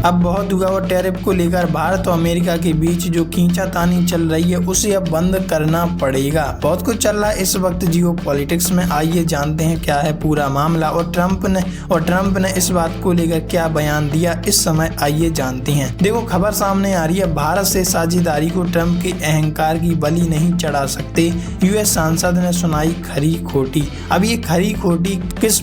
अब बहुत हुआ और टैरिफ को लेकर भारत और अमेरिका के बीच जो खींचातानी चल रही है उसे अब बंद करना पड़ेगा। बहुत कुछ चल रहा है इस वक्त जियो पॉलिटिक्स में, आइए जानते हैं क्या है पूरा मामला और ट्रंप ने इस बात को लेकर क्या बयान दिया इस समय, आइए जानते हैं। देखो खबर सामने आ रही है, भारत से साझेदारी को ट्रंप के अहंकार की बलि नहीं चढ़ा सकते, यूएस सांसद ने सुनाई खरी खोटी। अब ये खरी खोटी किस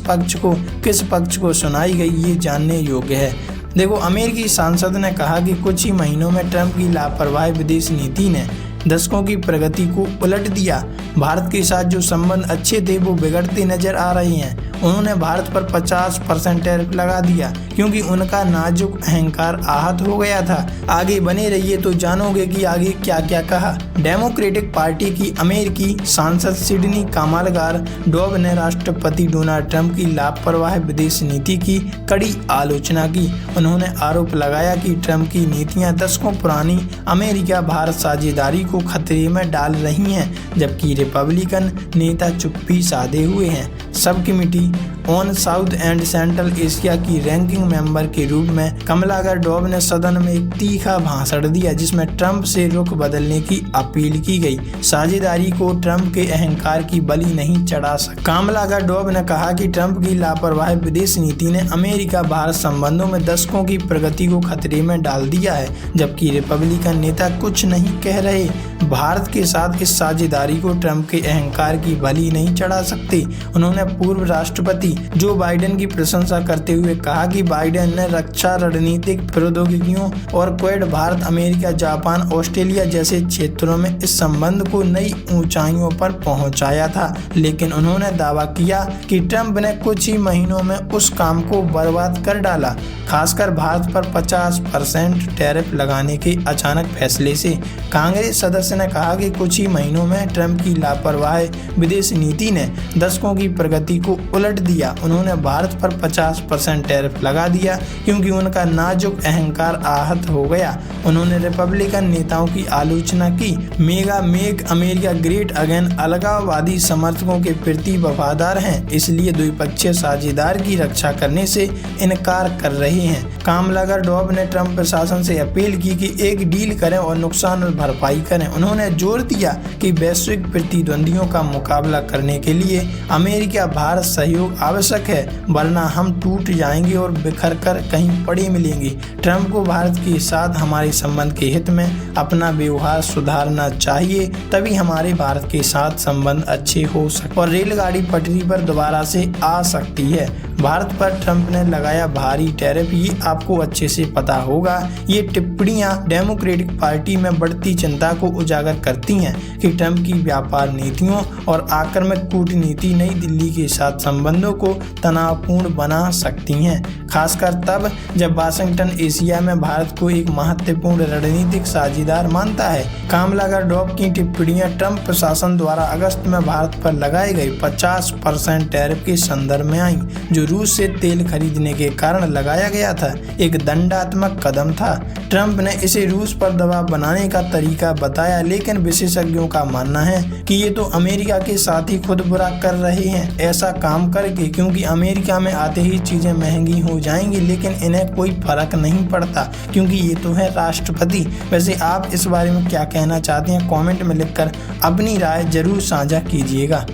पक्ष को सुनाई गई ये जानने योग्य है। देखो अमेरिकी सांसद ने कहा कि कुछ ही महीनों में ट्रंप की लापरवाह विदेश नीति ने दशकों की प्रगति को उलट दिया। भारत के साथ जो संबंध अच्छे थे वो बिगड़ते नजर आ रहे हैं। उन्होंने भारत पर 50% टैरिफ लगा दिया क्योंकि उनका नाजुक अहंकार आहत हो गया था। आगे बने रहिए तो जानोगे कि आगे क्या क्या कहा। डेमोक्रेटिक पार्टी की अमेरिकी सांसद सिडनी कामालगार डॉब ने राष्ट्रपति डोनाल्ड ट्रंप की लापरवाह विदेश नीति की कड़ी आलोचना की। उन्होंने आरोप लगाया कि ट्रंप की नीतियां दशकों पुरानी अमेरिका भारत साझेदारी को खतरे में डाल रही हैं, जबकि रिपब्लिकन नेता चुप्पी साधे हुए हैं। Sub committee on south and central Asia की रैंकिंग मेंबर के रूप में कामालगार डॉब ने सदन में एक तीखा भाषण दिया जिसमें ट्रंप से रुख बदलने की अपील की गई। साझेदारी को ट्रंप के अहंकार की बलि नहीं चढ़ा सकता। कामालगार डॉब ने कहा कि ट्रंप की लापरवाह विदेश नीति ने अमेरिका भारत संबंधों में दशकों की प्रगति को खतरे में डाल दिया है, जबकि रिपब्लिकन नेता कुछ नहीं कह रहे। भारत के साथ इस साझेदारी को ट्रंप के अहंकार की बलि नहीं चढ़ा सकते। उन्होंने पूर्व राष्ट्रपति जो बाइडेन की प्रशंसा करते हुए कहा कि बाइडेन ने रक्षा रणनीतिक प्रौद्योगिकियों और quad Bharat America Japan Australia जैसे क्षेत्रों में इस संबंध को नई ऊंचाइयों पर पहुंचाया था, लेकिन उन्होंने दावा किया कि ट्रंप ने कुछ ही महीनों में उस काम को बर्बाद कर डाला, खासकर भारत पर 50% टैरिफ लगाने के अचानक फैसले से। कांग्रेस सदस्य ने कहा कि कुछ ही महीनों में ट्रंप की लापरवाह विदेश नीति ने दशकों की प्रगति को उलट दिया। उन्होंने भारत पर 50% टैरिफ लगा दिया क्योंकि उनका नाजुक अहंकार आहत हो गया। उन्होंने रिपब्लिकन नेताओं की आलोचना की। मेक अमेरिका ग्रेट अगेन अलगाववादी समर्थकों के प्रति वफादार हैं, इसलिए द्विपक्षीय साझेदार की रक्षा करने से इनकार कर रहे हैं। कामालगार डॉब ने ट्रंप प्रशासन से अपील की कि एक डील करें और नुकसान भरपाई करें। उन्होंने जोर दिया कि वैश्विक प्रतिद्वंदियों का मुकाबला करने के लिए अमेरिका भारत सहयोग आवश्यक है, वरना हम टूट जाएंगे और बिखर कर कहीं पड़े मिलेंगे। ट्रंप को भारत के साथ हमारे संबंध के हित में अपना व्यवहार सुधारना चाहिए, तभी हमारे भारत के साथ संबंध अच्छे हो सकते और रेलगाड़ी पटरी पर दोबारा से आ सकती है। भारत पर ट्रंप ने लगाया भारी टैरिफ, ये आपको अच्छे से पता होगा। ये टिप्पणियां डेमोक्रेटिक पार्टी में बढ़ती चिंता को उजागर करती हैं कि ट्रंप की व्यापार नीतियों और आक्रामक कूटनीति नई दिल्ली के साथ संबंधों को तनावपूर्ण बना सकती हैं, खासकर तब जब वाशिंगटन एशिया में भारत को एक महत्वपूर्ण रणनीतिक साझेदार मानता है। कामालगार डॉब की टिप्पणियां ट्रंप प्रशासन द्वारा अगस्त में भारत पर लगाए गए 50% टैरिफ के संदर्भ में आई, जो रूस से तेल खरीदने के कारण लगाया गया था। एक दंडात्मक कदम था। ट्रंप ने इसे रूस पर दबाव बनाने का तरीका बताया, लेकिन विशेषज्ञों का मानना है कि ये तो अमेरिका के साथ ही खुद बुरा कर रहे हैं ऐसा काम करके, क्योंकि अमेरिका में आते ही चीजें महंगी हो जाएंगी, लेकिन इन्हें कोई फर्क नहीं पड़ता क्योंकि ये तो है राष्ट्रपति। वैसे आप इस बारे में क्या कहना चाहते हैं, कमेंट में लिखकर अपनी राय जरूर साझा कीजिएगा।